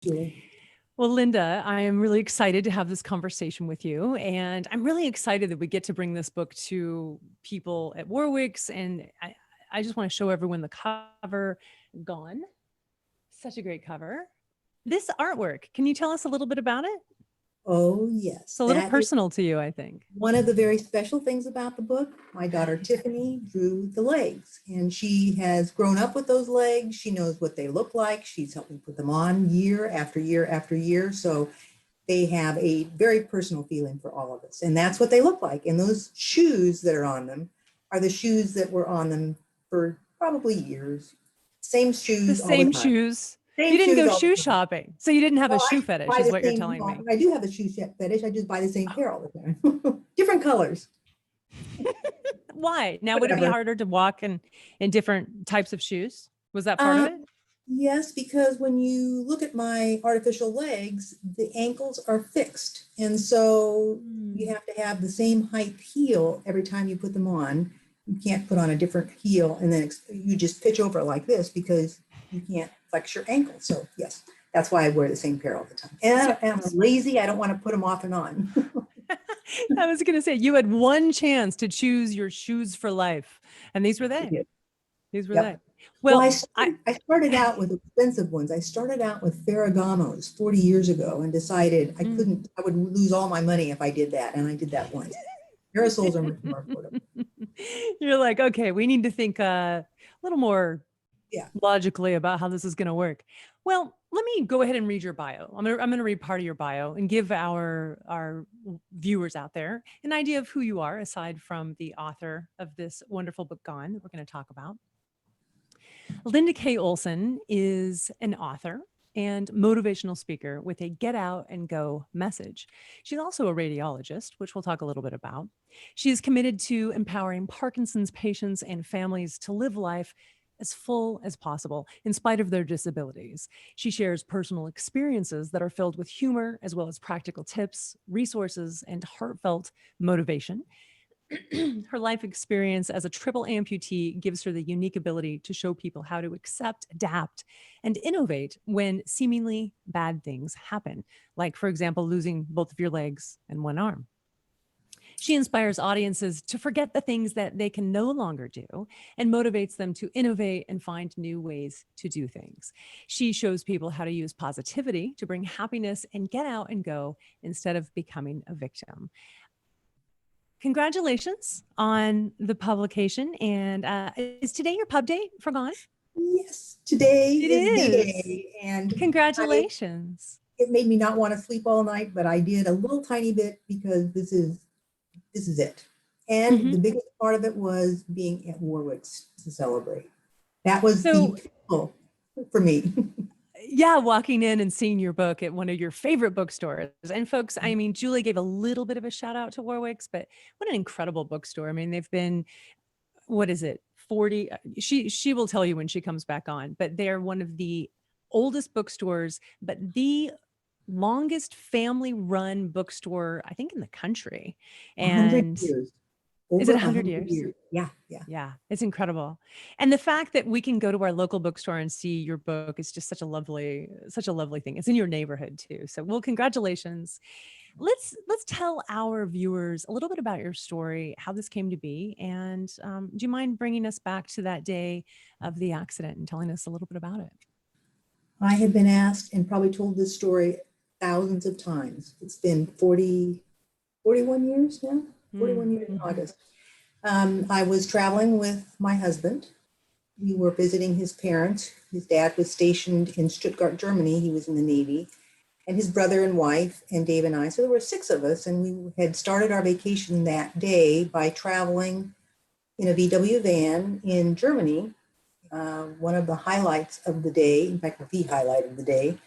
Julie. Well, Linda, I am really excited to have this conversation with you. And I'm really excited that we get to bring this book to people at Warwick's. And I just want to show everyone the cover. Gone. Such a great cover. This artwork, can you tell us a little bit about it? Oh, It's yes. a little That is personal to you, I think. one of the very special things about the book. My daughter Tiffany drew the legs, and she has grown up with those legs. She knows what they look like. She's helped me put them on year after year after year. So they have a very personal feeling for all of us. And that's what they look like. And those shoes that are on them are the shoes that were on them for probably years. Same The shoes all the same time. shoes. You Same didn't shoes go all shoe the time. shopping. So you didn't have a Well, I shoe fetish, buy is the what you're same, telling me. I do have a shoe fetish. I just buy the same pair all the time. Different colors, Why? Now, would it be whatever. harder to walk in different types of shoes? Was that part of Um, it? yes, because when you look at my artificial legs, the ankles are fixed. And so you Hmm. have to have the same height heel every time you put them on. You can't put on a different heel and then you just pitch over like this because you can't flex your ankle. So yes, that's why I wear the same pair all the time. So, And I'm lazy. I don't want to put them off and on. I was going to say, you had one chance to choose your shoes for life, and these were they. These were they. Yep. Well, Well, I I started out with expensive ones. I started out with Ferragamos 40 years ago and decided mm. I would lose all my money if I did that. And I did that once. Aerosols are much more affordable. You're like, okay, we need to think a little more Yeah. logically about how this is going to work. Well, let me go ahead and read your bio. I'm going to read part of your bio and give our viewers out there an idea of who you are, aside from the author of this wonderful book, Gone, that we're going to talk about. Linda K. Olson is an author and motivational speaker with a get out and go message. She's also a radiologist, which we'll talk a little bit about. She is committed to empowering Parkinson's patients and families to live life as full as possible in spite of their disabilities. She shares personal experiences that are filled with humor, as well as practical tips, resources, and heartfelt motivation. Her life experience as a triple amputee gives her the unique ability to show people how to accept, adapt, and innovate when seemingly bad things happen, like, for example, losing both of your legs and one arm. She inspires audiences to forget the things that they can no longer do and motivates them to innovate and find new ways to do things. She shows people how to use positivity to bring happiness and get out and go instead of becoming a victim. Congratulations on the publication. And is today your pub date for Gone? Yes, today It is the is. day. And Congratulations. it made me not want to sleep all night, but I did a little tiny bit because this is it. And the Mhm. biggest part of it was being at Warwick's to celebrate. That was the So, pinnacle for me. yeah, walking in and seeing your book at one of your favorite bookstores. And folks, I mean, Julie gave a little bit of a shout out to Warwick's, but what an incredible bookstore. I mean, they've been, what is it, 40? She will tell you when she comes back on, but they're one of the oldest bookstores, but the longest family run bookstore, I think, in the country. 100 And years, is it over 100 100 years? years. Yeah, yeah. Yeah, it's incredible. And the fact that we can go to our local bookstore and see your book is just such a lovely thing. It's in your neighborhood too. So, well, congratulations. Let's tell our viewers a little bit about your story, how this came to be, and do you mind bringing us back to that day of the accident and telling us a little bit about it? I have been asked and probably told this story thousands of times. It's been 41 years now, 41 years in Mm-hmm. August. I was traveling with my husband. We were visiting his parents. His dad was stationed in Stuttgart, Germany. He was in the Navy. And his brother and wife and Dave and I. So there were 6 of us. And we had started our vacation that day by traveling in a VW van in Germany. One of the highlights of the day, in fact, the highlight of the day,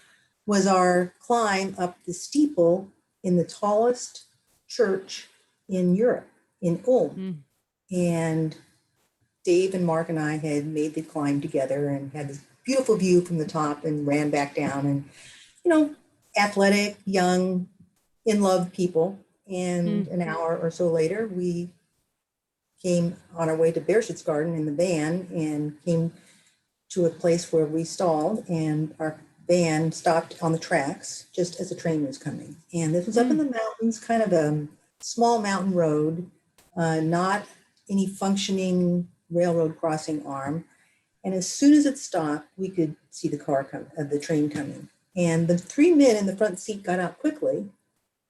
was our climb up the steeple in the tallest church in Europe, in Ulm. Mm. And Dave and Mark and I had made the climb together and had this beautiful view from the top and ran back down. And, you know, athletic, young, in love people. And Mm. an hour or so later, we came on our way to Garden in the van and came to a place where we stalled and our van stopped on the tracks just as a train was coming. And this was up in the mountains, kind of a small mountain road, not any functioning railroad crossing arm. And as soon as it stopped, we could see the train coming. And the three men in the front seat got out quickly,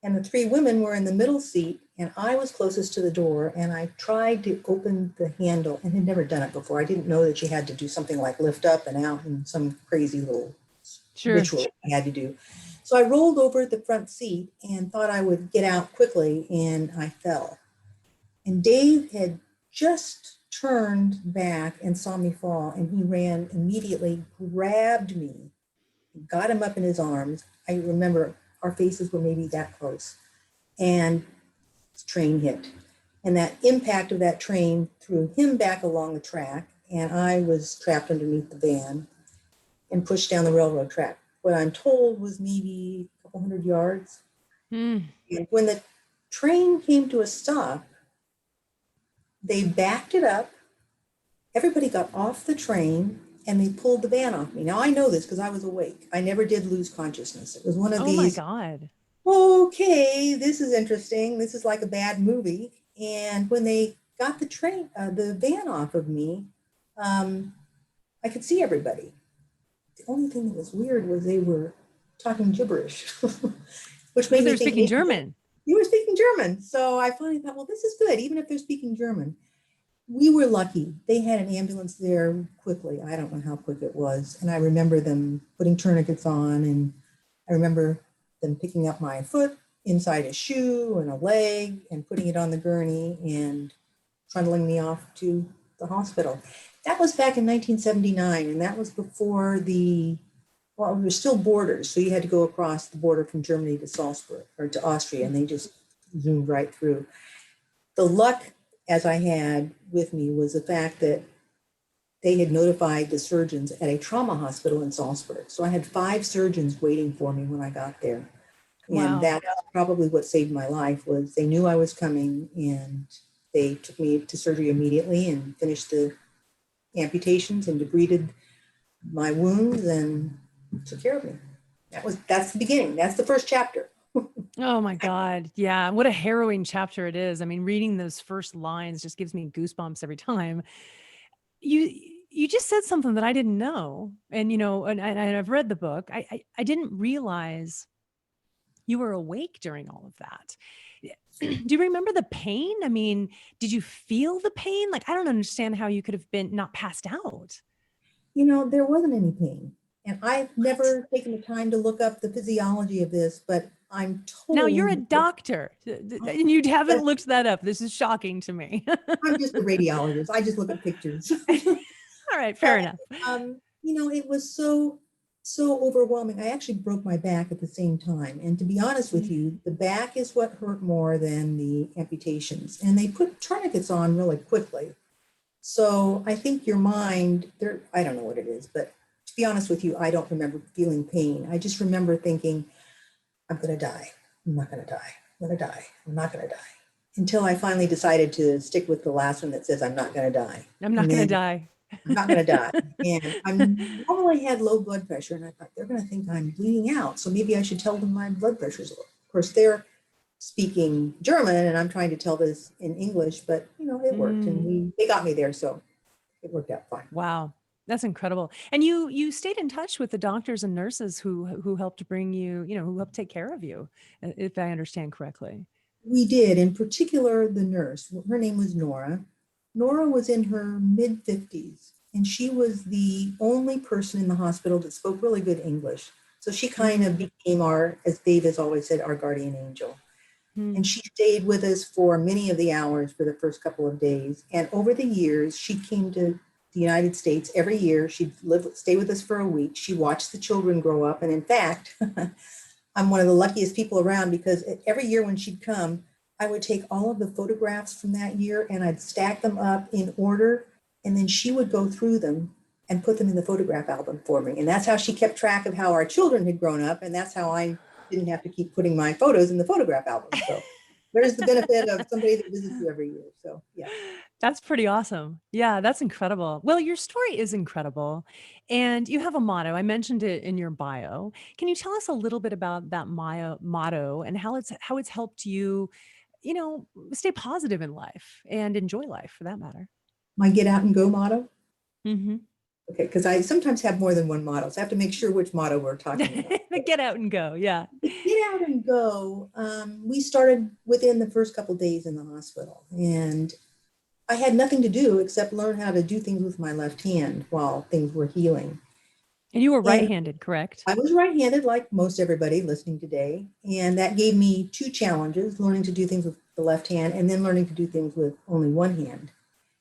and the three women were in the middle seat, and I was closest to the door, and I tried to open the handle and had never done it before. I didn't know that you had to do something like lift up and out and some crazy little ritual I had to do. So I rolled over the front seat and thought I would get out quickly, and I fell. And Dave had just turned back and saw me fall, and he ran immediately, grabbed me, got him up in his arms. I remember our faces were maybe that close, and the train hit. And that impact of that train threw him back along the track, and I was trapped underneath the van and pushed down the railroad track. What I'm told was maybe a couple 100 yards. And when the train came to a stop, they backed it up. Everybody got off the train and they pulled the van off me. Now I know this because I was awake. I never did lose consciousness. It was one of these. Oh my God. Okay, this is interesting. This is like a bad movie. And when they got the van off of me, I could see everybody. The only thing that was weird was they were talking gibberish, which made me think speaking German. You were speaking German. So I finally thought, well, this is good, even if they're speaking German. We were lucky. They had an ambulance there quickly. I don't know how quick it was. And I remember them putting tourniquets on, and I remember them picking up my foot inside a shoe and a leg and putting it on the gurney and trundling me off to the hospital. That was back in 1979, and that was before there were still borders. So you had to go across the border from Germany to Salzburg or to Austria, and they just zoomed right through. The luck, as I had with me, was the fact that they had notified the surgeons at a trauma hospital in Salzburg. So I had 5 surgeons waiting for me when I got there. And that's probably what saved my life. Was they knew I was coming, and they took me to surgery immediately and finished the amputations and debrided my wounds and took care of me. That's the beginning. That's the first chapter. Oh my God. Yeah. What a harrowing chapter it is. I mean, reading those first lines just gives me goosebumps every time. You just said something that I didn't know. And, and I've read the book. I didn't realize you were awake during all of that. Do you remember the pain? I mean, did you feel the pain? Like, I don't understand how you could have been not passed out. There wasn't any pain. And I've never taken the time to look up the physiology of this, but I'm told. Now you're a doctor and you haven't looked that up. This is shocking to me. I'm just a radiologist. I just look at pictures. All right, fair enough. It was so overwhelming. I actually broke my back at the same time. And to be honest with you, the back is what hurt more than the amputations. And they put tourniquets on really quickly. So I think your mind, I don't know what it is, but to be honest with you, I don't remember feeling pain. I just remember thinking, I'm going to die. I'm not going to die. I'm going to die. I'm not going to die. Until I finally decided to stick with the last one that says, I'm not going to die. I'm not going to die. I'm not going to die. And I normally had low blood pressure, and I thought they're going to think I'm bleeding out. So maybe I should tell them my blood pressure's low. Of course, they're speaking German, and I'm trying to tell this in English, but it worked, and they got me there, so it worked out fine. Wow, that's incredible. And you stayed in touch with the doctors and nurses who helped bring you, who helped take care of you, if I understand correctly. We did. In particular, the nurse. Her name was Nora. Nora was in her mid-50s, and she was the only person in the hospital that spoke really good English. So she kind of became as Dave has always said, our guardian angel. And she stayed with us for many of the hours for the first couple of days. And over the years, she came to the United States every year. She'd stay with us for a week. She watched the children grow up. And in fact, I'm one of the luckiest people around, because every year when she'd come, I would take all of the photographs from that year and I'd stack them up in order. And then she would go through them and put them in the photograph album for me. And that's how she kept track of how our children had grown up. And that's how I didn't have to keep putting my photos in the photograph album. So there's the benefit of somebody that visits you every year. So yeah. That's pretty awesome. Yeah, that's incredible. Well, your story is incredible. And you have a motto. I mentioned it in your bio. Can you tell us a little bit about that motto and how it's helped you, you know, stay positive in life and enjoy life for that matter? My get out and go motto. Mhm. Okay, because I sometimes have more than one motto, so I have to make sure which motto we're talking about. The get out and go. Yeah. Get out and go. We started within the first couple days in the hospital, and I had nothing to do except learn how to do things with my left hand while things were healing. And you were And right-handed, correct? I was right-handed, like most everybody listening today, and that gave me two challenges: learning to do things with the left hand, and then learning to do things with only one hand.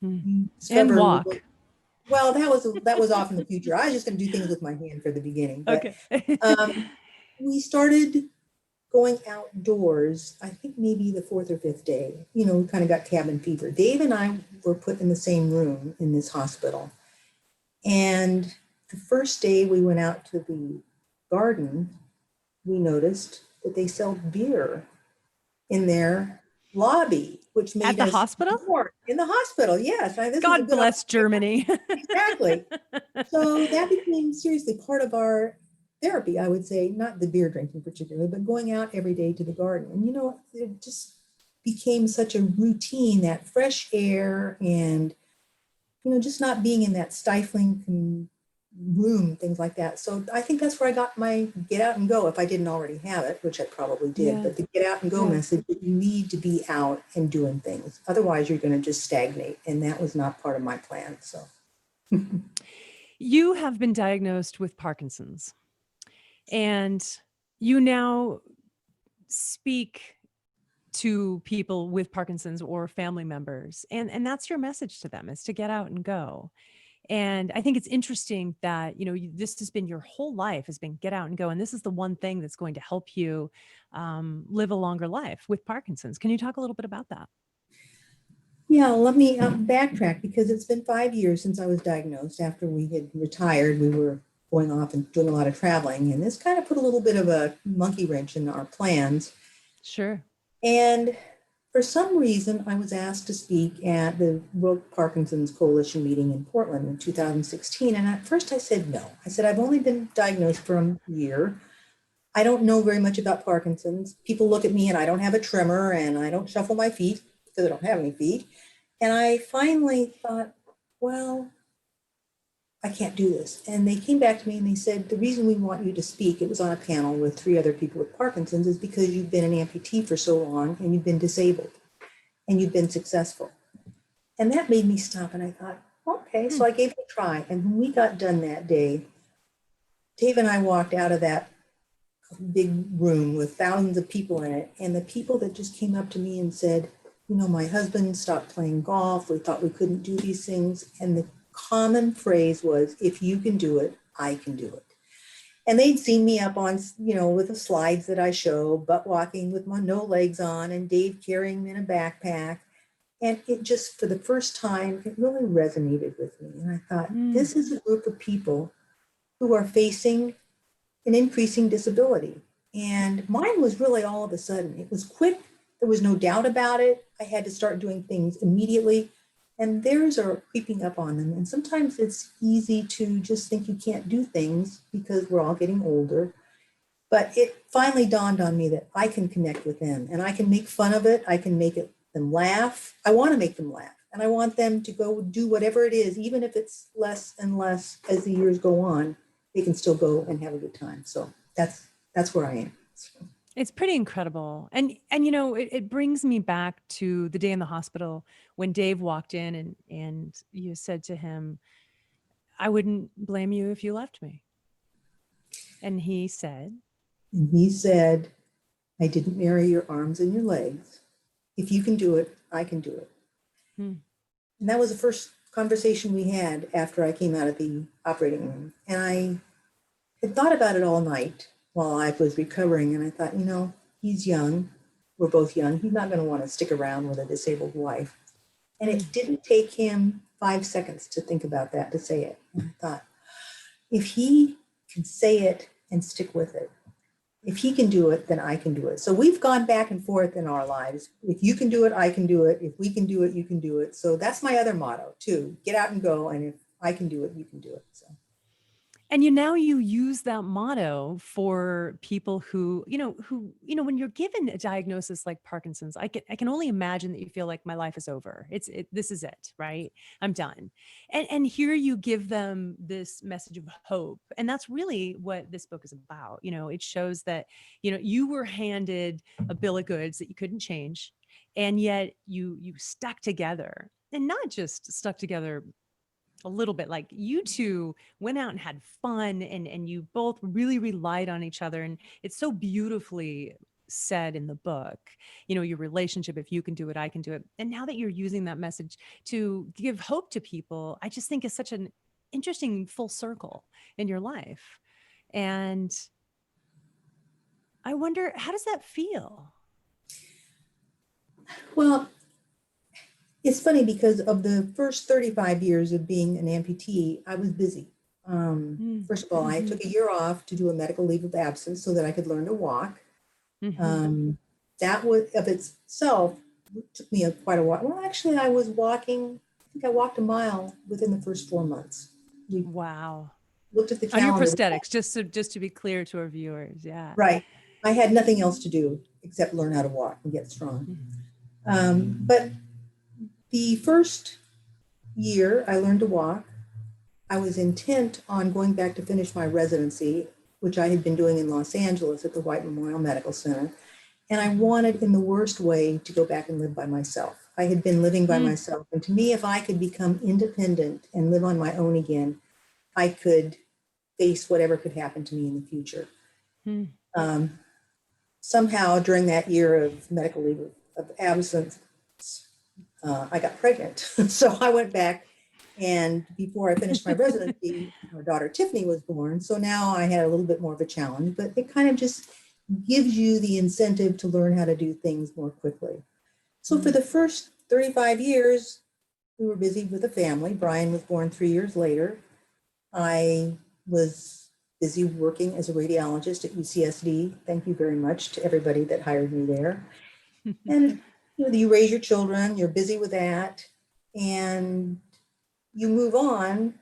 Mm. You And discover walk. well, that was off in the future. I was just going to do things with my hand for the beginning, but Okay. um, we started going outdoors, I think maybe the fourth or fifth day. We kind of got cabin fever. Dave and I were put in the same room in this hospital. And the first day we went out to the garden, we noticed that they sell beer in their lobby, which At made the us hospital? more in the hospital. Yes, this was a God good bless opportunity. Germany. Exactly. So that became seriously part of our therapy, I would say, not the beer drinking particularly, but going out every day to the garden. And it just became such a routine, that fresh air and, just not being in that stifling room, things like that. So I think that's where I got my get out and go, if I didn't already have it, which I probably did. Yeah. But the get out and go Yeah. message, that you need to be out and doing things. Otherwise, you're going to just stagnate. And that was not part of my plan. So. You have been diagnosed with Parkinson's, and you now speak to people with Parkinson's or family members, and that's your message to them, is to get out and go. And I think it's interesting that, this has been your whole life, has been get out and go. And this is the one thing that's going to help you live a longer life with Parkinson's. Can you talk a little bit about that? Yeah, let me backtrack, because it's been 5 years since I was diagnosed. After we had retired, we were going off and doing a lot of traveling, and this kind of put a little bit of a monkey wrench in our plans. Sure. And for some reason, I was asked to speak at the World Parkinson's Coalition meeting in Portland in 2016. And at first I said no. I said, I've only been diagnosed for a year. I don't know very much about Parkinson's. People look at me and I don't have a tremor and I don't shuffle my feet because I don't have any feet. And I finally thought, well, I can't do this. And they came back to me and they said, the reason we want you to speak, it was on a panel with 3 other people with Parkinson's, is because you've been an amputee for so long and you've been disabled and you've been successful. And that made me stop, and I thought, okay. So I gave it a try. And when we got done that day, Dave and I walked out of that big room with thousands of people in it. And the people that just came up to me and said, my husband stopped playing golf. We thought we couldn't do these things. And the common phrase was, if you can do it, I can do it. And they'd seen me up on, with the slides that I show, butt walking with my no legs on, and Dave carrying me in a backpack. And it just, for the first time, it really resonated with me. And I thought, Mm. this is a group of people who are facing an increasing disability. And mine was really all of a sudden. It was quick. There was no doubt about it. I had to start doing things immediately. And theirs are creeping up on them. And sometimes it's easy to just think you can't do things because we're all getting older. But it finally dawned on me that I can connect with them and I can make fun of it. I can make them laugh. I want to make them laugh. And I want them to go do whatever it is, even if it's less and less as the years go on, they can still go and have a good time. So that's where I am. It's pretty incredible. And it brings me back to the day in the hospital when Dave walked in and you said to him, I wouldn't blame you if you left me. And he said, And he said, I didn't marry your arms and your legs. If you can do it, I can do it. hmm, And that was the first conversation we had after I came out of the operating room. And I had thought about it all night while I was recovering. And I thought, he's young. We're both young. He's not going to want to stick around with a disabled wife. And it didn't take him 5 seconds to think about that, to say it. And I thought, if he can say it and stick with it, if he can do it, then I can do it. So we've gone back and forth in our lives. If you can do it, I can do it. If we can do it, you can do it. So that's my other motto too. Get out and go. And if I can do it, you can do it. So. And you use that motto for people when you're given a diagnosis like Parkinson's, I can only imagine that you feel like my life is over. This is it, right? I'm done. And here you give them this message of hope. And that's really what this book is about. It shows that, you were handed a bill of goods that you couldn't change. And yet you stuck together, and not just stuck together a little bit. Like, you two went out and had fun, and you both really relied on each other. And it's so beautifully said in the book, your relationship, if you can do it, I can do it. And now that you're using that message to give hope to people, I just think is such an interesting full circle in your life. And I wonder, how does that feel? Well, it's funny because of the first 35 years of being an amputee, I was busy. First of all, I took a year off to do a medical leave of absence so that I could learn to walk. That was of itself took me quite a while. Well, actually, I think I walked a mile within the first 4 months. We Wow. looked at the On your calendar. prosthetics, just to be clear to our viewers. Yeah. Right. I had nothing else to do except learn how to walk and get strong. But the first year I learned to walk, I was intent on going back to finish my residency, which I had been doing in Los Angeles at the White Memorial Medical Center. And I wanted, in the worst way, to go back and live by myself. I had been living by myself. And to me, if I could become independent and live on my own again, I could face whatever could happen to me in the future. Somehow, during that year of medical leave of absence, I got pregnant. So I went back, and before I finished my residency, our daughter Tiffany was born. So now I had a little bit more of a challenge, but it kind of just gives you the incentive to learn how to do things more quickly. So for the first 35 years, we were busy with the family. Brian was born 3 years later. I was busy working as a radiologist at UCSD. Thank you very much to everybody that hired me there. And you raise your children, you're busy with that, and you move on.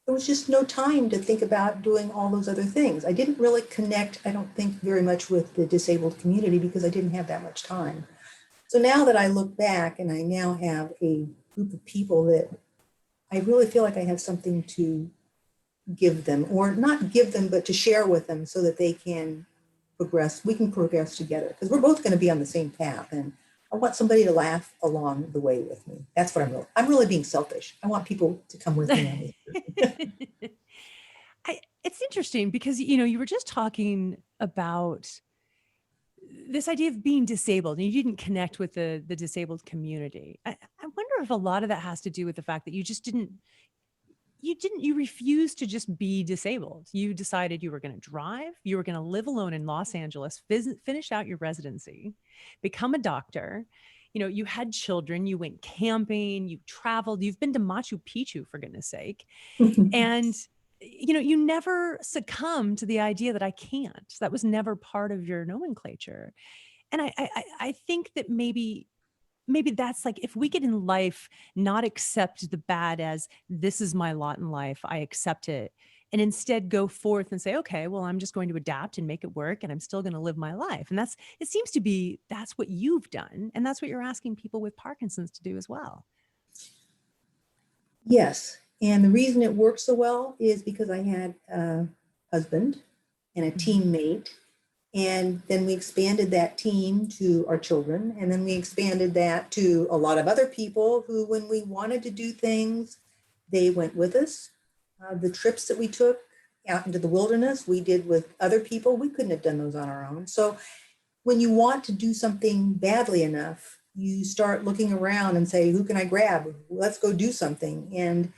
There was just no time to think about doing all those other things. I didn't really connect, I don't think, very much with the disabled community because I didn't have that much time. So now that I look back and I now have a group of people that I really feel like I have something to give them, or not give them, but to share with them so that they can progress, we can progress together, because we're both going to be on the same path. And I want somebody to laugh along the way with me. That's what I'm really being selfish. I want people to come with me on this. It's interesting because, you were just talking about this idea of being disabled, and you didn't connect with the disabled community. I wonder if a lot of that has to do with the fact that you refused to just be disabled. You decided you were going to drive, you were going to live alone in Los Angeles, finish out your residency, become a doctor. You had children, you went camping, you traveled, you've been to Machu Picchu, for goodness sake. And, you never succumbed to the idea that I can't. That was never part of your nomenclature. And I think that maybe that's like, if we could in life not accept the bad as this is my lot in life, I accept it, and instead go forth and say, okay, well, I'm just going to adapt and make it work, and I'm still going to live my life. And it seems to be, that's what you've done. And that's what you're asking people with Parkinson's to do as well. Yes. And the reason it worked so well is because I had a husband and a teammate. And then we expanded that team to our children. And then we expanded that to a lot of other people who, when we wanted to do things, they went with us. The trips that we took out into the wilderness, we did with other people. We couldn't have done those on our own. So when you want to do something badly enough, you start looking around and say, who can I grab? Let's go do something. And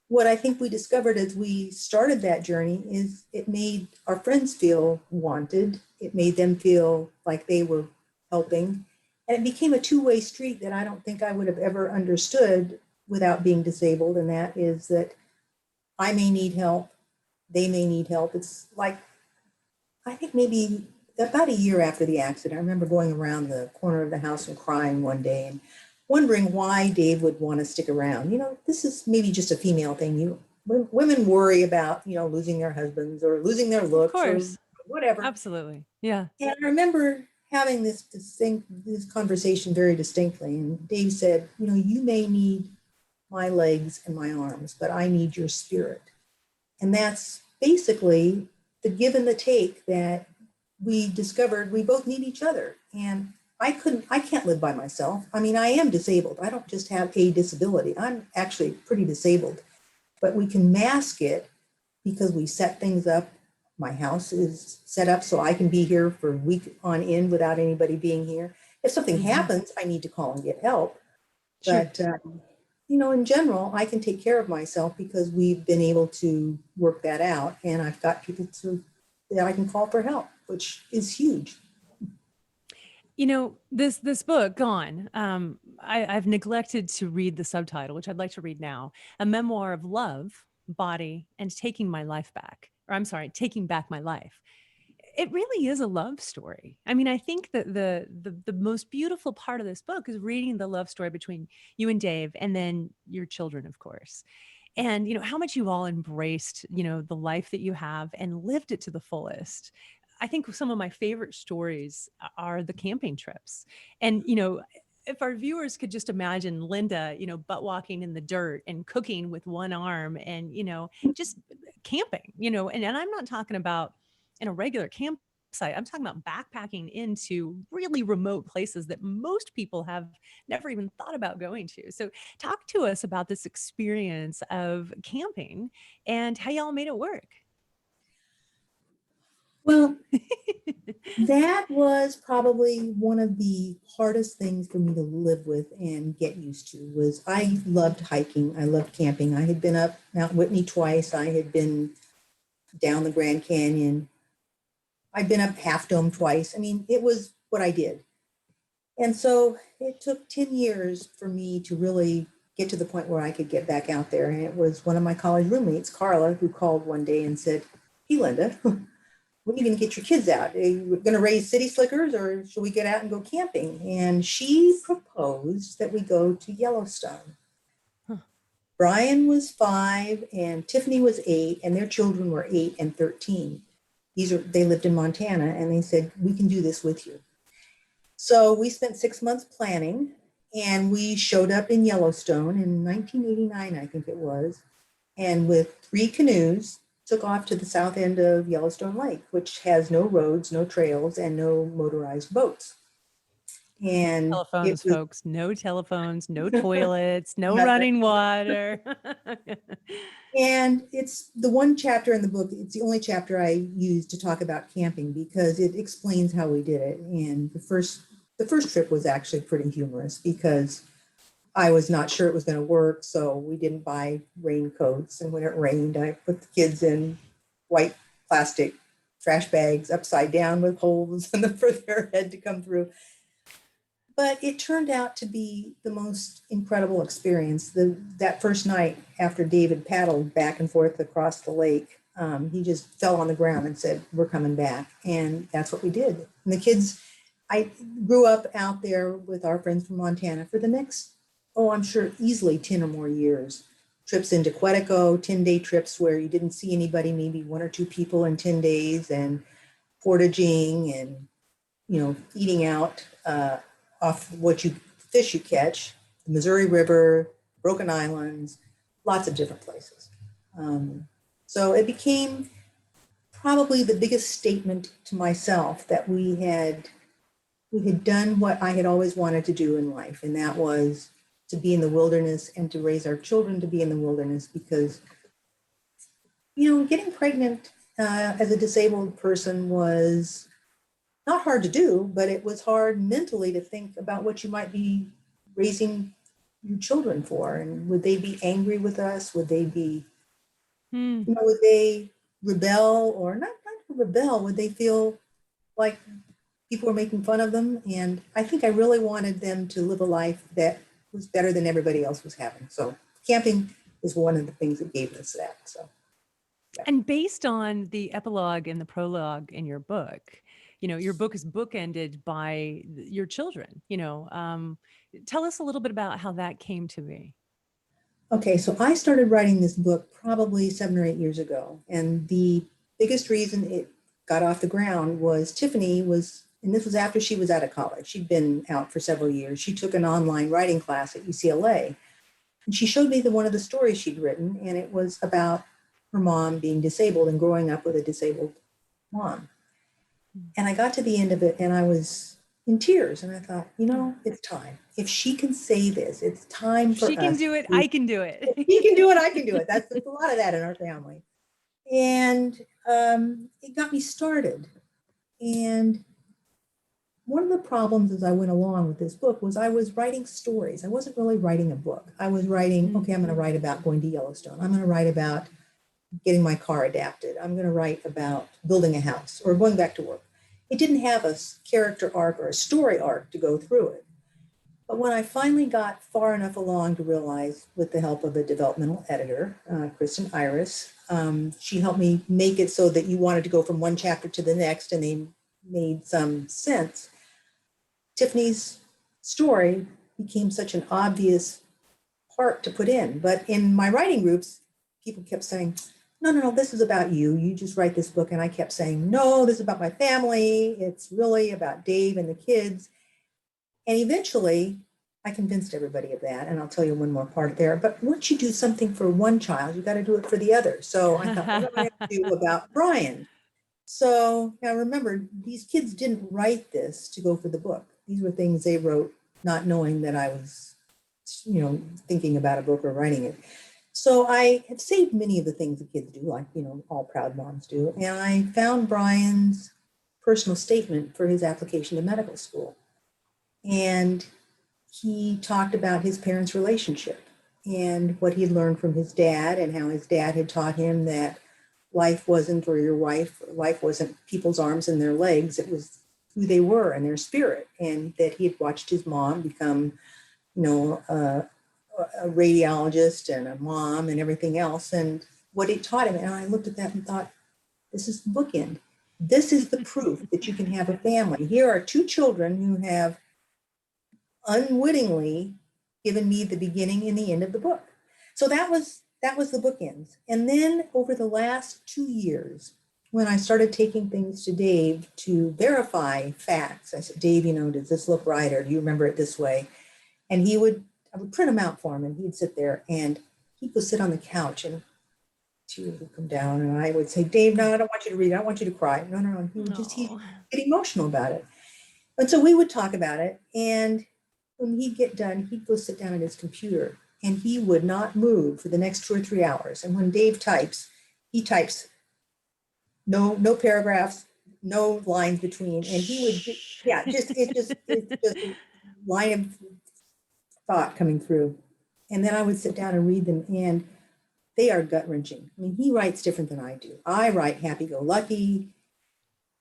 what I think we discovered as we started that journey is it made our friends feel wanted. It made them feel like they were helping. And it became a two-way street that I don't think I would have ever understood without being disabled. And that is that I may need help. They may need help. It's like, I think maybe about a year after the accident, I remember going around the corner of the house and crying one day and wondering why Dave would want to stick around. This is maybe just a female thing. Women worry about, losing their husbands or losing their Of looks or course. whatever. Absolutely. Yeah. And I remember having this conversation very distinctly. And Dave said, you may need my legs and my arms, but I need your spirit. And that's basically the give and the take that we discovered we both need each other. And I can't live by myself. I mean, I am disabled. I don't just have a disability. I'm actually pretty disabled, but we can mask it because we set things up. My house is set up so I can be here for a week on end without anybody being here. If something happens, I need to call and get help. Sure. But, in general, I can take care of myself because we've been able to work that out. And I've got people that I can call for help, which is huge. This book, Gone, I've neglected to read the subtitle, which I'd like to read now. A memoir of love, body, and taking my life back. Or I'm sorry, taking back my life. It really is a love story. I mean, I think that the most beautiful part of this book is reading the love story between you and Dave, and then your children, of course. And how much you all embraced the life that you have and lived it to the fullest. I think some of my favorite stories are the camping trips. And if our viewers could just imagine Linda, butt walking in the dirt and cooking with one arm and just camping, and I'm not talking about in a regular campsite. I'm talking about backpacking into really remote places that most people have never even thought about going to. So talk to us about this experience of camping and how y'all made it work. Well, that was probably one of the hardest things for me to live with and get used to. Was I loved hiking. I loved camping. I had been up Mount Whitney twice. I had been down the Grand Canyon. I'd been up Half Dome twice. I mean, it was what I did. And so it took 10 years for me to really get to the point where I could get back out there. And it was one of my college roommates, Carla, who called one day and said, "Hey, Linda, when are you going to get your kids out? Are you going to raise city slickers or should we get out and go camping?" And she proposed that we go to Yellowstone. Huh. Brian was 5 and Tiffany was 8, and their children were 8 and 13. They lived in Montana, and they said, "We can do this with you." So we spent 6 months planning, and we showed up in Yellowstone in 1989, I think it was, and with 3 canoes, took off to the south end of Yellowstone Lake, which has no roads, no trails, and no motorized boats. And it Telephones, was folks, no telephones, no toilets, no nothing. running water. And it's the one chapter in the book, it's the only chapter I use to talk about camping because it explains how we did it. And the first trip was actually pretty humorous because I was not sure it was going to work. So we didn't buy raincoats. And when it rained, I put the kids in white plastic trash bags upside down with holes in them for their head to come through. But it turned out to be the most incredible experience. That first night after David paddled back and forth across the lake, he just fell on the ground and said, "We're coming back." And that's what we did. And the kids, I grew up out there with our friends from Montana for the next, I'm sure easily 10 or more years. Trips into Quetico, 10-day trips where you didn't see anybody, maybe 1 or 2 people in 10 days, and portaging and, eating out off what fish you catch, the Missouri River, Broken Islands, lots of different places. So it became probably the biggest statement to myself that we had done what I had always wanted to do in life, and that was to be in the wilderness and to raise our children to be in the wilderness because, getting pregnant as a disabled person was not hard to do, but it was hard mentally to think about what you might be raising your children for. And would they be angry with us? Would they be, would they rebel or not rebel? Would they feel like people were making fun of them? And I think I really wanted them to live a life that was better than everybody else was having. So camping is one of the things that gave us that. So. And based on the epilogue and the prologue in your book, your book is bookended by your children. Tell us a little bit about how that came to be. Okay, so I started writing this book probably 7 or 8 years ago. And the biggest reason it got off the ground was Tiffany was, and this was after she was out of college. She'd been out for several years. She took an online writing class at UCLA. And she showed me one of the stories she'd written, and it was about her mom being disabled and growing up with a disabled mom. And I got to the end of it and I was in tears. And I thought, it's time. If she can say this, it's time for us. She can do it. I can do it. If she can do it, I can do it. There's a lot of that in our family. And it got me started. And one of the problems as I went along with this book was I was writing stories. I wasn't really writing a book. I was writing, okay, I'm going to write about going to Yellowstone. I'm going to write about getting my car adapted. I'm going to write about building a house or going back to work. It didn't have a character arc or a story arc to go through it. But when I finally got far enough along to realize, with the help of a developmental editor, Kristen Iris, she helped me make it so that you wanted to go from one chapter to the next and they made some sense. Tiffany's story became such an obvious part to put in. But in my writing groups, people kept saying, no, this is about you. You just write this book. And I kept saying, no, this is about my family. It's really about Dave and the kids. And eventually, I convinced everybody of that. And I'll tell you one more part there. But once you do something for one child, you got to do it for the other. So I thought, what do I have to do about Brian? So now remember, these kids didn't write this to go for the book. These were things they wrote, not knowing that I was, thinking about a book or writing it. So I have saved many of the things the kids do, like, all proud moms do. And I found Brian's personal statement for his application to medical school. And he talked about his parents' relationship and what he'd learned from his dad and how his dad had taught him that life wasn't, or life wasn't people's arms and their legs. It was who they were and their spirit. And that he had watched his mom become, a radiologist and a mom and everything else, and what it taught him. And I looked at that and thought, this is the bookend. This is the proof that you can have a family. Here are two children who have unwittingly given me the beginning and the end of the book. So that was the bookends. And then over the last 2 years, when I started taking things to Dave to verify facts, I said, Dave, does this look right? Or do you remember it this way? And I would print them out for him, and he'd sit there and he'd go sit on the couch and tears would come down. And I would say, Dave, no, I don't want you to read. I don't want you to cry. No. And he would he'd get emotional about it. And so we would talk about it. And when he'd get done, he'd go sit down at his computer and he would not move for the next 2 or 3 hours. And when Dave types, he types no paragraphs, no lines between. And he would, it's just a line of thought coming through. And then I would sit down and read them, and they are gut-wrenching. I mean, he writes different than I do. I write happy-go-lucky.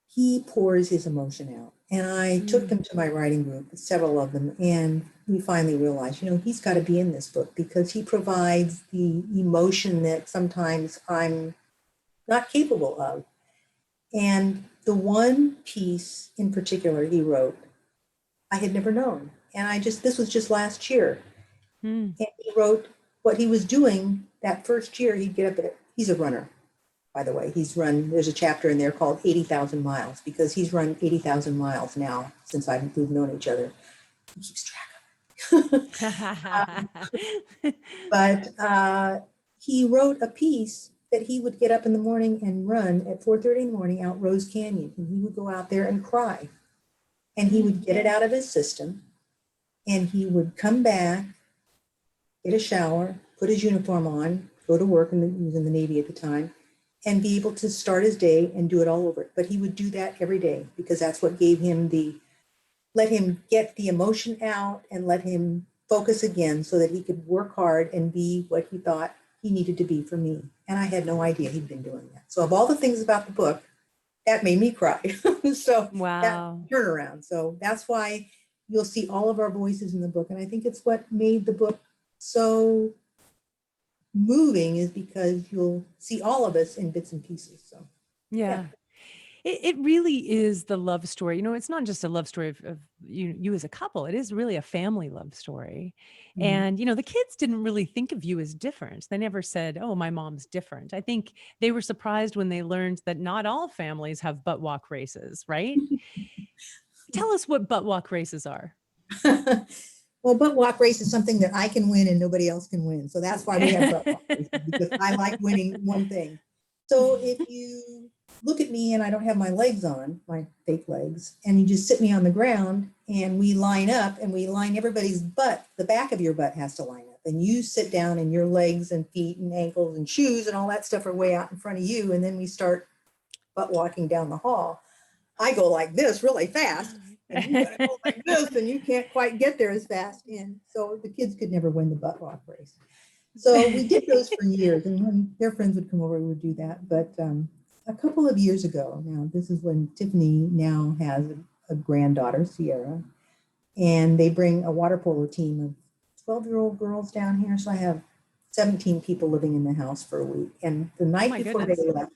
He pours his emotion out. And I took them to my writing group, several of them, and we finally realized, he's got to be in this book because he provides the emotion that sometimes I'm not capable of. And the one piece in particular he wrote, I had never known. And this was just last year. And he wrote what he was doing that first year. He'd get up he's a runner, by the way. There's a chapter in there called 80,000 miles because he's run 80,000 miles now since we've known each other. He keeps track of it. But he wrote a piece that he would get up in the morning and run at 4:30 in the morning out Rose Canyon. And he would go out there and cry. And he would get it out of his system. And he would come back, get a shower, put his uniform on, go to work, and he was in the Navy at the time, and be able to start his day and do it all over. But he would do that every day because that's what gave him let him get the emotion out and let him focus again so that he could work hard and be what he thought he needed to be for me. And I had no idea he'd been doing that. So of all the things about the book, that made me cry. So wow. That turnaround. So that's why you'll see all of our voices in the book. And I think it's what made the book so moving is because you'll see all of us in bits and pieces. So yeah. It really is the love story. It's not just a love story of you as a couple. It is really a family love story. Mhm. And, the kids didn't really think of you as different. They never said, oh, my mom's different. I think they were surprised when they learned that not all families have butt walk races, right? Tell us what butt walk races are. Well, butt walk race is something that I can win and nobody else can win. So that's why we have butt walk races, because I like winning one thing. So if you look at me and I don't have my legs on, my fake legs, and you just sit me on the ground and we line up and we line everybody's butt, the back of your butt has to line up. And you sit down and your legs and feet and ankles and shoes and all that stuff are way out in front of you. And then we start butt walking down the hall. I go like this really fast, and you got to go like this, and you can't quite get there as fast. And so the kids could never win the butt walk race. So we did those for years, and when their friends would come over, we would do that. But a couple of years ago, now this is when Tiffany now has a granddaughter, Sierra, and they bring a water polo team of 12-year-old girls down here. So I have 17 people living in the house for a week. And the Oh night my before they goodness. left,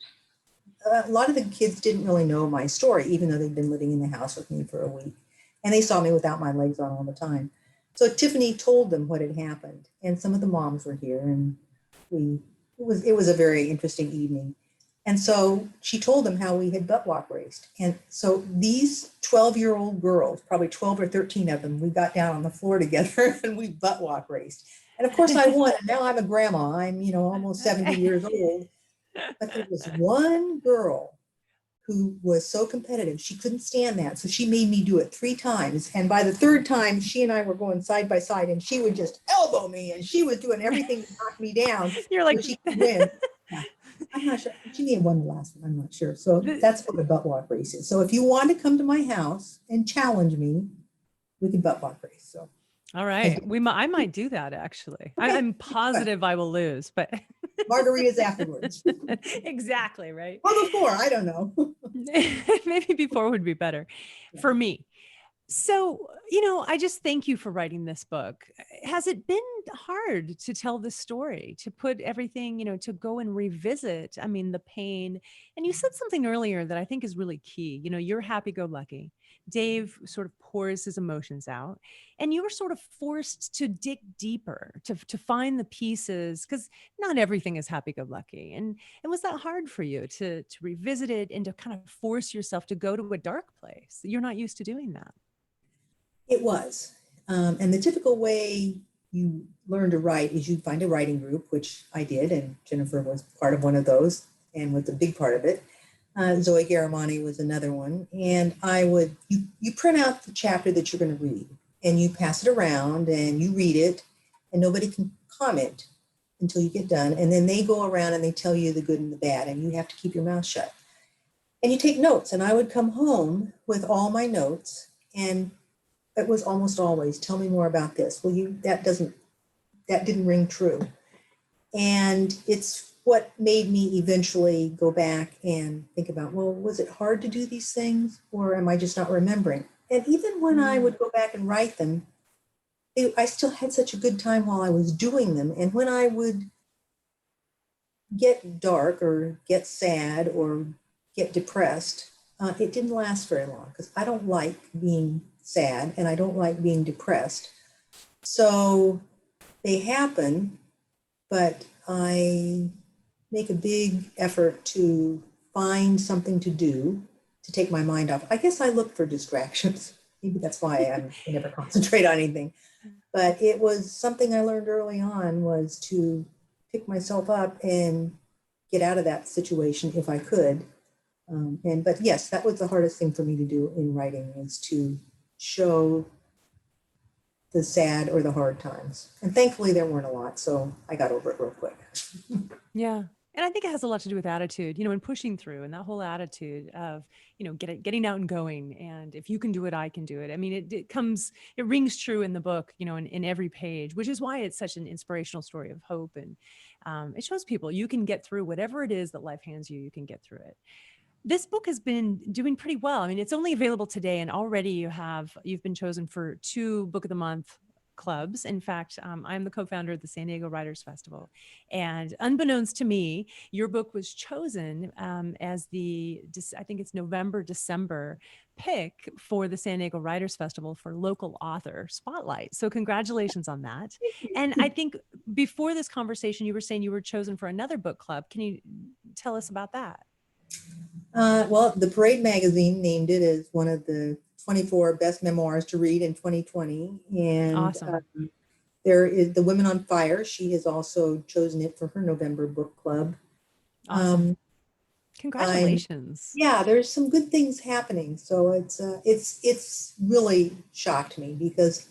a lot of the kids didn't really know my story, even though they'd been living in the house with me for a week. And they saw me without my legs on all the time. So Tiffany told them what had happened. And some of the moms were here, and it was a very interesting evening. And so she told them how we had butt walk raced. And so these 12-year-old girls, probably 12 or 13 of them, we got down on the floor together and we butt walk raced. And of course I won. And now I'm a grandma. I'm, almost 70 years old. But there was one girl who was so competitive. She couldn't stand that. So she made me do it 3 times. And by the third time, she and I were going side by side, and she would just elbow me, and she was doing everything to knock me down You're so like, she could win. Yeah. I'm not sure. She may have won the last one. I'm not sure. So that's what a butt walk race is. So if you want to come to my house and challenge me, we can butt walk race. So all right. I might do that actually. okay, I'm positive I will lose, but margaritas afterwards exactly, right? or before. I don't know. Maybe before would be better Yeah. for me. So, I just thank you for writing this book. Has it been hard to tell this story, to put everything, to go and revisit, I mean, the pain? And you said something earlier that I think is really key. You're happy go lucky. Dave sort of pours his emotions out, and you were sort of forced to dig deeper, to find the pieces, because not everything is happy go lucky. And was that hard for you to revisit it and to kind of force yourself to go to a dark place? You're not used to doing that. It was. And the typical way you learn to write is you find a writing group, which I did, and Jeniffer was part of one of those and was a big part of it. Zoe Garamani was another one. And you print out the chapter that you're going to read, and you pass it around and you read it, and nobody can comment until you get done. And then they go around and they tell you the good and the bad, and you have to keep your mouth shut. And you take notes. And I would come home with all my notes, and it was almost always, tell me more about this. Well, that didn't ring true. And it's what made me eventually go back and think about, well, was it hard to do these things, or am I just not remembering? And even when I would go back and write them, I still had such a good time while I was doing them. And when I would get dark or get sad or get depressed, it didn't last very long, because I don't like being sad and I don't like being depressed. So they happen, but I make a big effort to find something to do to take my mind off. I guess I look for distractions. Maybe that's why I never concentrate on anything. But it was something I learned early on, was to pick myself up and get out of that situation if I could. But yes, that was the hardest thing for me to do in writing, is to show the sad or the hard times. And thankfully there weren't a lot, so I got over it real quick. Yeah. And I think it has a lot to do with attitude, and pushing through, and that whole attitude of, getting out and going. And if you can do it, I can do it. I mean, it rings true in the book, in every page, which is why it's such an inspirational story of hope. And it shows people you can get through whatever it is that life hands you, you can get through it. This book has been doing pretty well. I mean, it's only available today, and already you've been chosen for 2 Book of the Month clubs. In fact, I'm the co-founder of the San Diego Writers Festival. And unbeknownst to me, your book was chosen as I think it's November, December pick for the San Diego Writers Festival for local author spotlight. So congratulations on that. And I think before this conversation, you were saying you were chosen for another book club. Can you tell us about that? Well, the Parade magazine named it as one of the 24 best memoirs to read in 2020. And Awesome. there is the Women on Fire. She has also chosen it for her November book club. Awesome. Congratulations. Yeah, there's some good things happening. So it's really shocked me because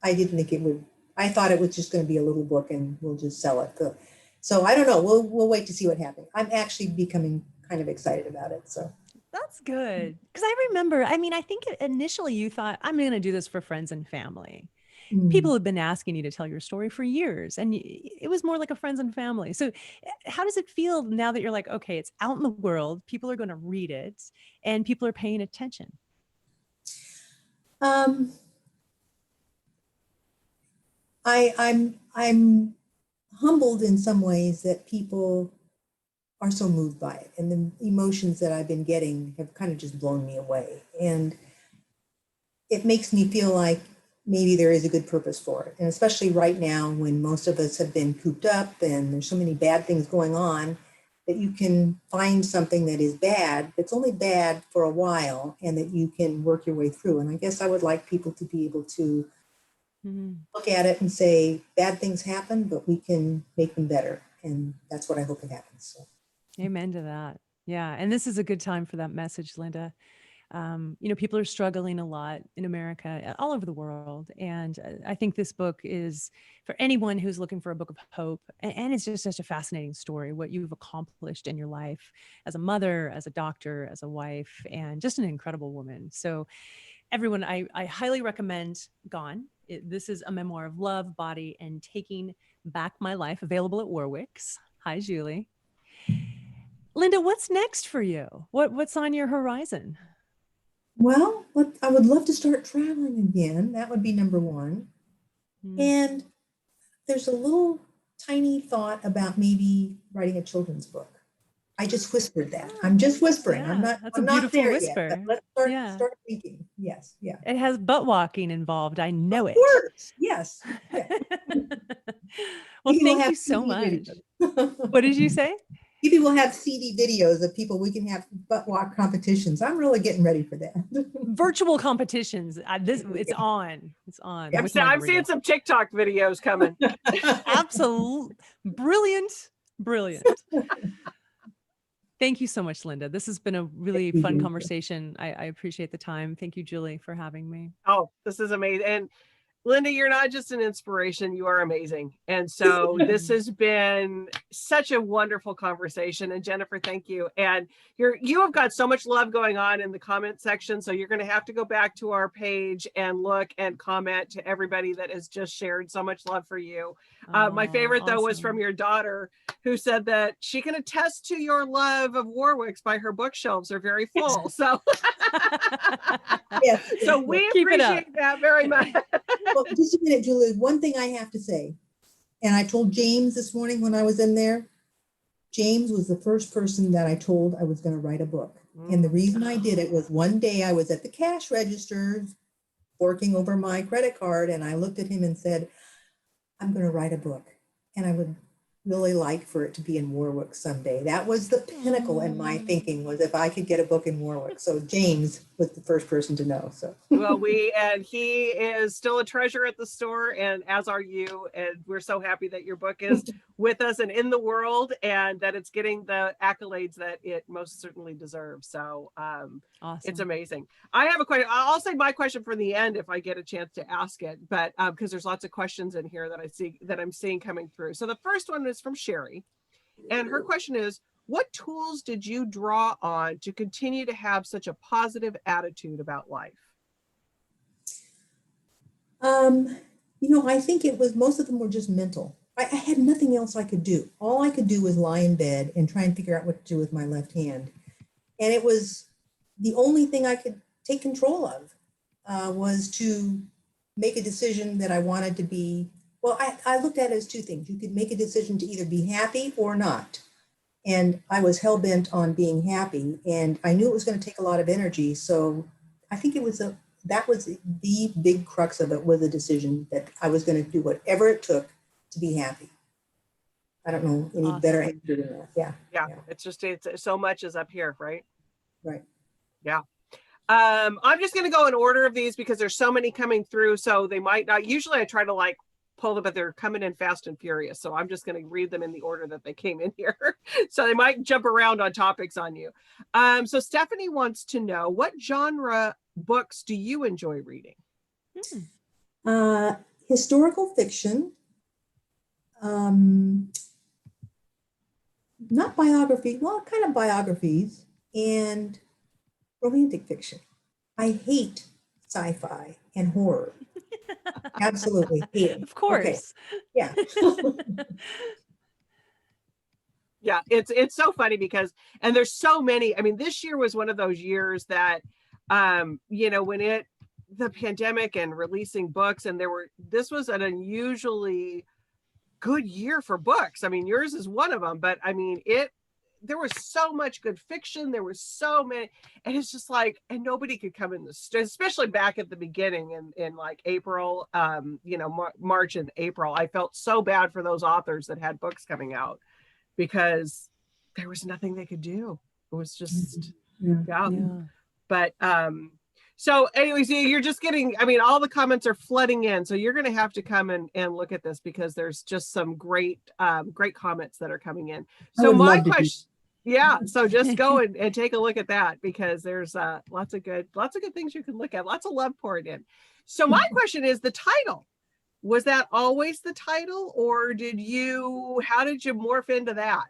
I didn't think it would. I thought it was just going to be a little book and we'll just sell it. So I don't know. We'll wait to see what happens. I'm actually becoming kind of excited about it. So that's good. Because I remember, I mean, I think initially you thought, I'm going to do this for friends and family. People have been asking you to tell your story for years, and it was more like a friends and family. So how does it feel now that you're like, okay, it's out in the world, people are going to read it, and people are paying attention? I'm humbled in some ways that people are so moved by it, and the emotions that I've been getting have kind of just blown me away. And it makes me feel like maybe there is a good purpose for it. And especially right now when most of us have been cooped up and there's so many bad things going on, that you can find something that is bad, that's only bad for a while, and that you can work your way through. And I guess I would like people to be able to look at it and say, bad things happen, but we can make them better. And that's what I hope it happens. So. Amen to that. Yeah. And this is a good time for that message, Linda. People are struggling a lot in America, all over the world. And I think this book is for anyone who's looking for a book of hope. And it's just such a fascinating story, what you've accomplished in your life as a mother, as a doctor, as a wife, and just an incredible woman. So everyone, I highly recommend Gone. This is a memoir of love, body, and taking back my life, available at Warwick's. Hi, Julie. Linda, what's next for you? What's on your horizon? Well, I would love to start traveling again. That would be number one. And there's a little tiny thought about maybe writing a children's book. I just whispered that. I'm just whispering. Yeah, I'm not there whisper. Yet, but let's start thinking. Yes. Yeah. It has butt walking involved. I know it. Of course. Yes. Yeah. Well, thank you so much. What did you say? Maybe we'll have CD videos of people. We can have butt walk competitions. I'm really getting ready for that. Virtual competitions. It's on. It's on. I'm seeing some TikTok videos coming. Absolutely. Brilliant. Thank you so much, Linda. This has been a really fun conversation. I appreciate the time. Thank you, Julie, for having me. Oh, this is amazing. And Linda, you're not just an inspiration, you are amazing. And so this has been such a wonderful conversation. And Jeniffer, thank you. And you have got so much love going on in the comment section. So you're going to have to go back to our page and look and comment to everybody that has just shared so much love for you. My favorite, though, was from your daughter, who said that she can attest to your love of Warwick's by her bookshelves are very full. So, yes. So we appreciate that very much. Well, just a minute, Julie. One thing I have to say, and I told James this morning when I was in there, James was the first person that I told I was going to write a book. And the reason I did it was one day I was at the cash register forking over my credit card, and I looked at him and said, I'm going to write a book, and I would really like for it to be in Warwick someday. That was the pinnacle in my thinking, was if I could get a book in Warwick. So James was the first person to know. So well, and he is still a treasure at the store, and as are you. And we're so happy that your book is with us and in the world, and that it's getting the accolades that it most certainly deserves. So awesome. It's amazing. I have a question. I'll save my question for the end if I get a chance to ask it, but because there's lots of questions in here that I'm seeing coming through. So the first one is from Sherry, and her question is, what tools did you draw on to continue to have such a positive attitude about life? I think it was, most of them were just mental. I had nothing else I could do. All I could do was lie in bed and try and figure out what to do with my left hand. And it was the only thing I could take control of, was to make a decision that I wanted to be, well, I looked at it as two things. You could make a decision to either be happy or not. And I was hell bent on being happy, and I knew it was going to take a lot of energy. So I think that was the big crux of it, was a decision that I was going to do whatever it took to be happy. I don't know any Awesome. better answer than that. Yeah. Yeah. It's so much is up here, right? Right. Yeah. I'm just going to go in order of these because there's so many coming through. So they might not, usually I try to like pull them, but they're coming in fast and furious. So I'm just going to read them in the order that they came in here. So they might jump around on topics on you. So Stephanie wants to know, what genre books do you enjoy reading? Historical fiction, not biography, well, kind of biographies, and romantic fiction. I hate sci-fi and horror. Absolutely hate it. Of course. Okay. Yeah. Yeah, it's so funny because, and there's so many. I mean, this year was one of those years that, you know, when the pandemic and releasing books, and this was an unusually good year for books. I mean, yours is one of them, but I mean, there was so much good fiction. There was so many, and it's just like, and nobody could come in the store, especially back at the beginning in like April, you know, March and April. I felt so bad for those authors that had books coming out because there was nothing they could do. It was just, yeah. But, so anyways, you're just getting, I mean, all the comments are flooding in. So you're going to have to come and look at this because there's just some great comments that are coming in. So my question, yeah. So just go and take a look at that because there's lots of good things you can look at. Lots of love poured in. So my question is, the title, was that always the title, or how did you morph into that?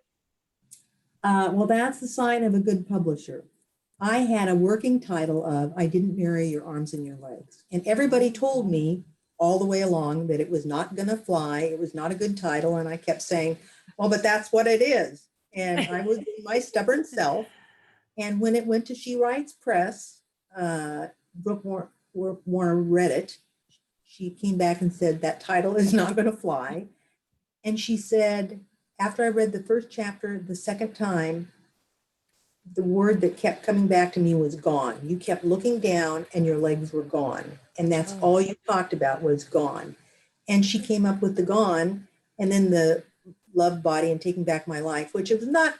Well, that's the sign of a good publisher. I had a working title of I Didn't Marry Your Arms and Your Legs. And everybody told me all the way along that it was not going to fly. It was not a good title. And I kept saying, well, but that's what it is. And I was my stubborn self. And when it went to She Writes Press, Brooke Warner read it. She came back and said, that title is not going to fly. And she said, after I read the first chapter the second time, the word that kept coming back to me was gone. You kept looking down and your legs were gone. And that's all you talked about was gone. And she came up with the gone, and then the love, body, and taking back my life, which it was not,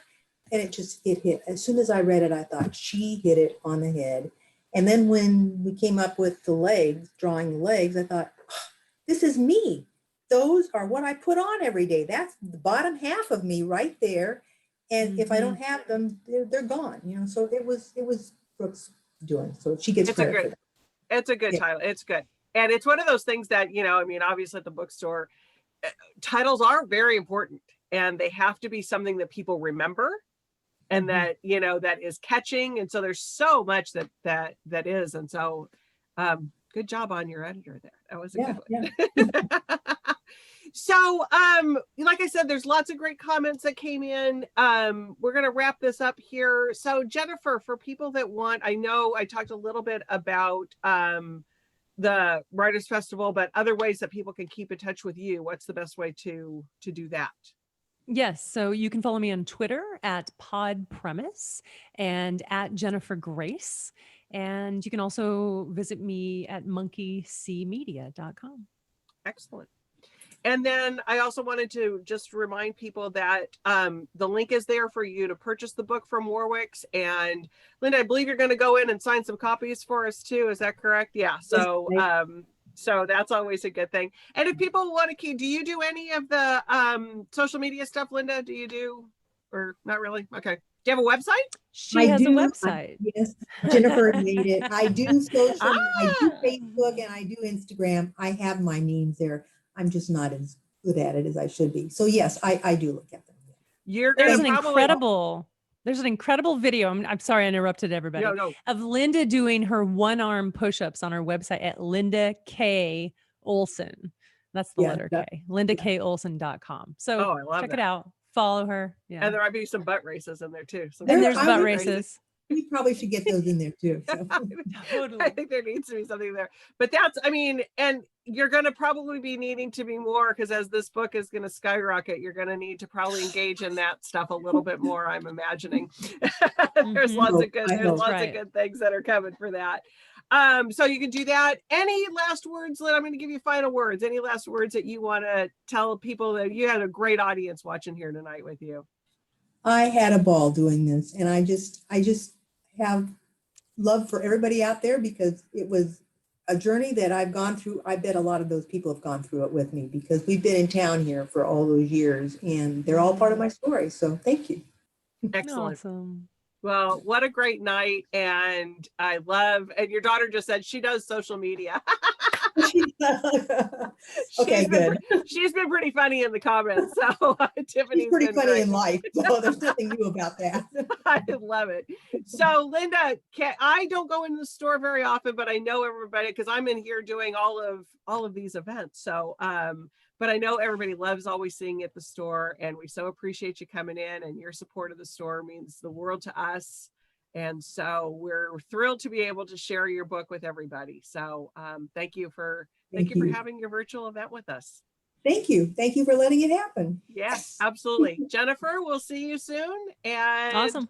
and it hit. As soon as I read it, I thought she hit it on the head. And then when we came up with the legs, drawing the legs, I thought, oh, this is me. Those are what I put on every day. That's the bottom half of me right there. And if I don't have them, they're gone. You know, so it was Brooke's doing. So she gets credit for that. It's a good title. It's good. And it's one of those things that, you know, I mean, obviously at the bookstore, titles are very important, and they have to be something that people remember and that, you know, that is catching. And so there's so much that is. And so good job on your editor there. That was a good one. Yeah. So, like I said, there's lots of great comments that came in. We're going to wrap this up here. So Jeniffer, for people that want, I know I talked a little bit about the Writers Festival, but other ways that people can keep in touch with you. What's the best way to do that? Yes. So you can follow me on Twitter at PodPremise and at Jeniffer Grace. And you can also visit me at monkeycmedia.com. Excellent. And then I also wanted to just remind people that the link is there for you to purchase the book from Warwick's. And Linda, I believe you're going to go in and sign some copies for us too. Is that correct? Yeah. So so that's always a good thing. And if people want to keep, do you do any of the social media stuff, Linda? Do you do, or not really? Okay. Do you have a website? She has a website. Yes, Jeniffer made it. I do social, I do Facebook, and I do Instagram. I have my means there. I'm just not as good at it as I should be. So yes, I do look at them. There's an incredible video. I'm sorry I interrupted everybody. No. Of Linda doing her one-arm push-ups on her website at Linda K. Olson. That's the letter K. LindaKOlson.com. So check it out. Follow her. Yeah. And there might be some butt races in there too. And there's butt races. We probably should get those in there too. So. Totally. I think there needs to be something there. But that's, I mean, and you're going to probably be needing to be more, because as this book is going to skyrocket, you're going to need to probably engage in that stuff a little bit more, I'm imagining. There's lots of good, there's lots of good things that are coming for that. So you can do that. Any last words, Lynn? I'm going to give you final words. Any last words that you want to tell people? That you had a great audience watching here tonight with you. I had a ball doing this, and I just have love for everybody out there, because it was a journey that I've gone through. I bet a lot of those people have gone through it with me, because we've been in town here for all those years, and they're all part of my story. So thank you. Excellent. Awesome. Well, what a great night. And I love, and your daughter just said she does social media. Okay, good. She's been pretty funny in the comments. So Tiffany's She's pretty been funny great in life. So there's nothing new about that. I love it. So Linda, I don't go into the store very often, but I know everybody, because I'm in here doing all of these events. So but I know everybody loves always seeing you at the store, and we so appreciate you coming in, and your support of the store means the world to us. And so we're thrilled to be able to share your book with everybody. So thank you for having your virtual event with us. Thank you. Thank you for letting it happen. Yes, absolutely. Jennifer, we'll see you soon. And Awesome.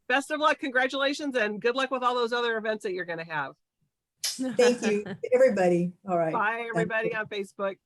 Best of luck. Congratulations, and good luck with all those other events that you're going to have. Thank you, everybody. All right. Bye, everybody on Facebook.